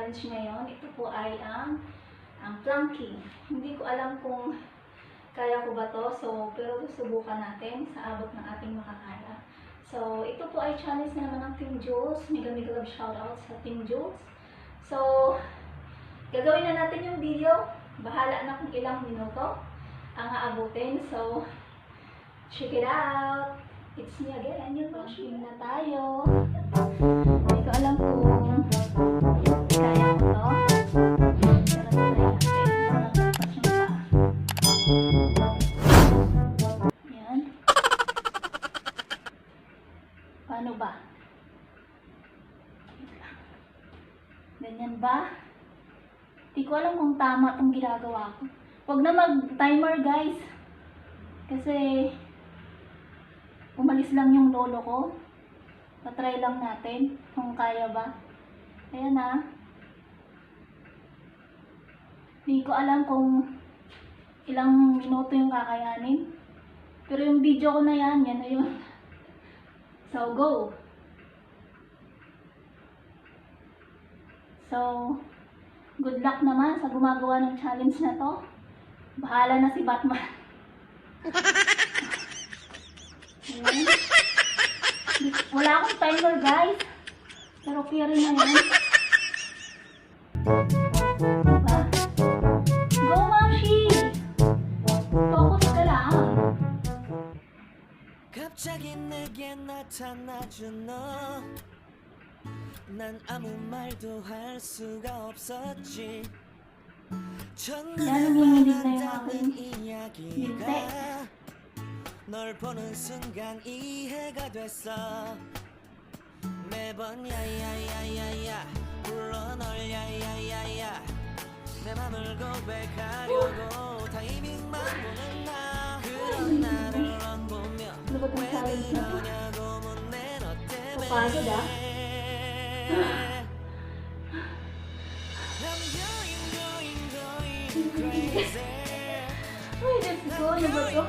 challenge ngayon. Ito po ay ang planking. Hindi ko alam kung kaya ko ba to, pero susubukan natin sa abot ng ating makakaya. So, ito po ay challenge na naman ng Team Jules. Mega love shoutout sa Team Jules. So, gagawin na natin yung video. Bahala na kung ilang minuto ang aabutin. So, check it out! It's me again, yung planking na tayo. Hindi ko alam kung kaya ko to. Pero try natin. Yan. Paano ba? Ganyan ba? Hindi ko alam kung tama itong ginagawa ko. Huwag na mag-timer, guys. Kasi umalis lang yung lolo ko. Patry lang natin kung kaya ba. Ayan na. Hindi ko alam kung ilang minuto yung kakayanin. Pero yung video ko na yan na yun. So, go! So, good luck naman sa gumagawa ng challenge na to. Bahala na si Batman. Wala akong timer, guys. Pero carry na yan. Diba? Go, Mamshi! Focus ka lang. 갑자기 내게 나타나준 너 난 아무 말도 할 수가 없었지 천년만하다는 이야기가 널 보는 순간 이해가 됐어 매번 야야야야야 불러 널 야야야야 내 맘을 고백하려고 타이밍만 보는 나 그런 나를 넌 보며 왜 그러냐고 묻네 너 때문에 Uy, let's go. Ano ba ito?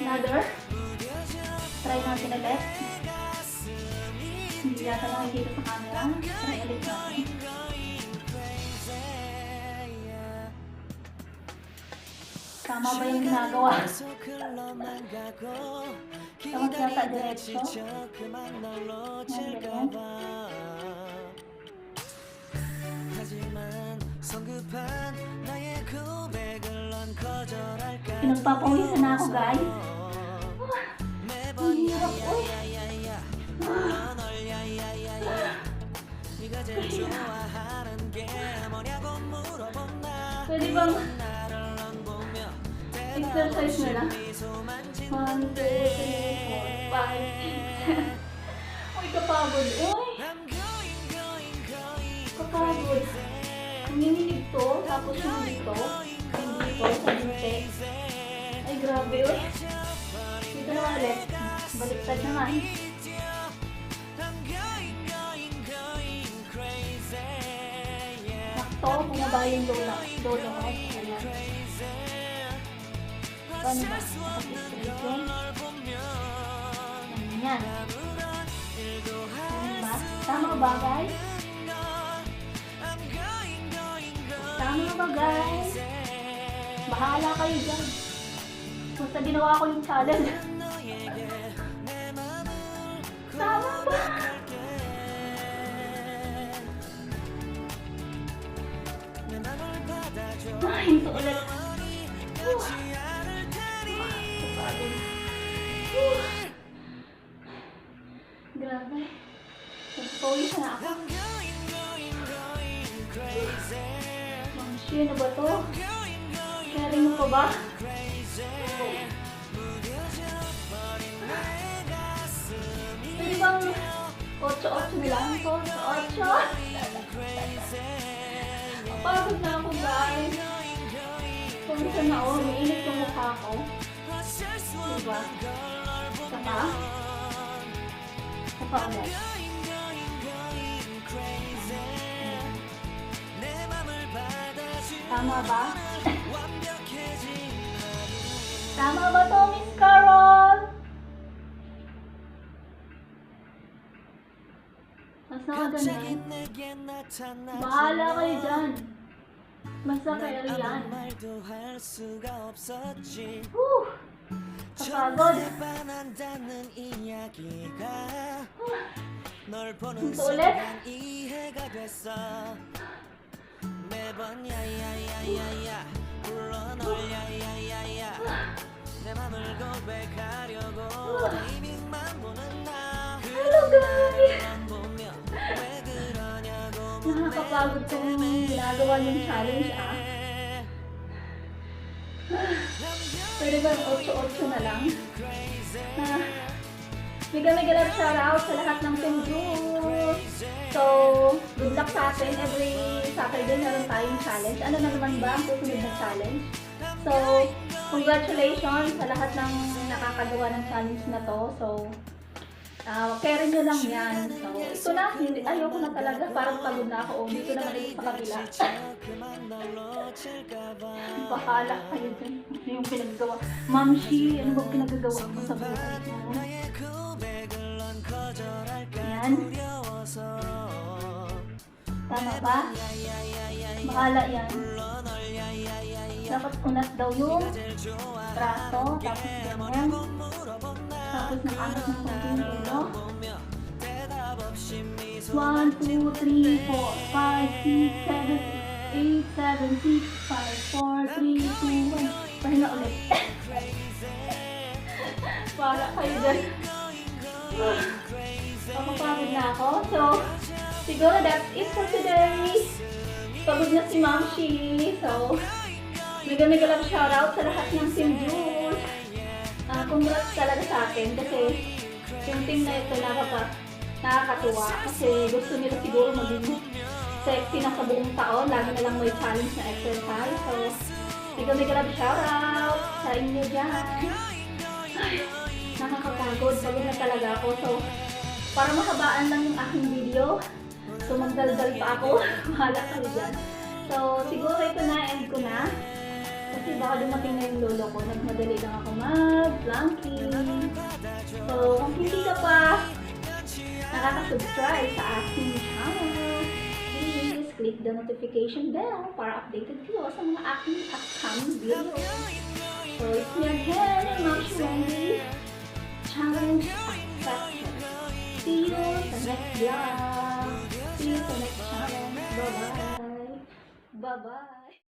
Another. Try natin ulit. Hindi yata nakikita sa camera. Try ulit natin. Tama ba yung ginagawa? Tama yata diretso. Ganyan. Pinagpapawisan na ako, guys. Ang hirap, uy. Pwede bang exercise na lang? 1, 2, 3, 4, 5, 6. Uy, kapagod. Uy! Kapagod. Nanginginig to, tapos yung dito, sa dinte. Ay, grabe, uy. Dito na ulit. Baliktad naman. Nakto, bumaba yung lolo ko. Ayan. Paano ba? Nakapistration. Ayan. Ayan ba? Tama ba, guys? Tama ba, guys? Bahala kayo dyan. Basta ginawa ko yung challenge. Tama ba? Ay, ito ulit. Grabe. Nagpapawis na ako. Ano ba to? Carry mo pa ba? Pwede bang 8-8 na lang? 8-8? Pagod na ako, guys. Pumisan na ako. Mainit yung mukha ko. Diba? Saka? Saka ulit. Tama ba? Tama ba to, Miss Carol? Tapos 갑자기 ganun. 내게 나타나지 Bahala kayo 너. dyan. Basta kayo 난 yan. 아무 말도 할 수가 없었지. Whew! Kapagod. 첫눈에 반한다는 이야기가 널 보는 또 ulit? 순간 이해가 됐어. 매번 야야야야야 불러 널 야야야야 내 맘을 고백하려고 타이밍만 보는 나. Hello guys! 넌 보면 왜 그러냐고 Nakakapagod tong ginagawa niyong challenge Pwede ba yung 8-8 na lang? Mega love shoutout sa lahat ng Team Juice! So, good luck sa atin. Every Saturday meron tayong challenge. Ano na naman ba ang susunod na challenge? So, congratulations sa lahat ng nakakagawa ng challenge na to. So, carry nyo lang yan. So, ito na. Ayoko na talaga. Parang pagod na ako. Oh, dito naman ito sa kabila. Bahala kayo dyan. Ano yung pinagagawa? Mamshi, ano bang pinagagawa mo sa buhay mo? Yan. Tama ba? Bahala yan. Dapat unat daw yung braso, tapos ganyan. Tapos nakangat ng konting ulo. 1, 2, 3, 4, 5, 6, 7, 8, 7, 6, 5, 4, 3, 2, 1. Pahinga ulit. Para kayo dyan. Mapapagod na ako. So, siguro that's it for today. Pagod na si Mamshi. So, mega love shoutout sa lahat ng Team Juice. Congrats talaga sa akin kasi yung team na ito nakakatuwa kasi gusto nila siguro maging sexy na sa buong taon. Lagi na lang may challenge na exercise. So, mega love shoutout sa inyo dyan. Ay, nakakapagod. Pagod na talaga ako. So, para mahabaan lang yung aking video, so magdaldal pa ako. Mahala kayo dyan. So, siguro ito na, end ko na. Kasi baka dumating na yung lolo ko. Nagmadali lang ako mag-planking. So, kung hindi ka pa nakaka-subscribe sa aking channel, please click the notification bell para updated kayo sa mga aking upcoming videos. So, it's me again, Mamshi Wendy. Challenge accepted. See you sa next vlog. See you sa next challenge. Bye-bye. Bye-bye.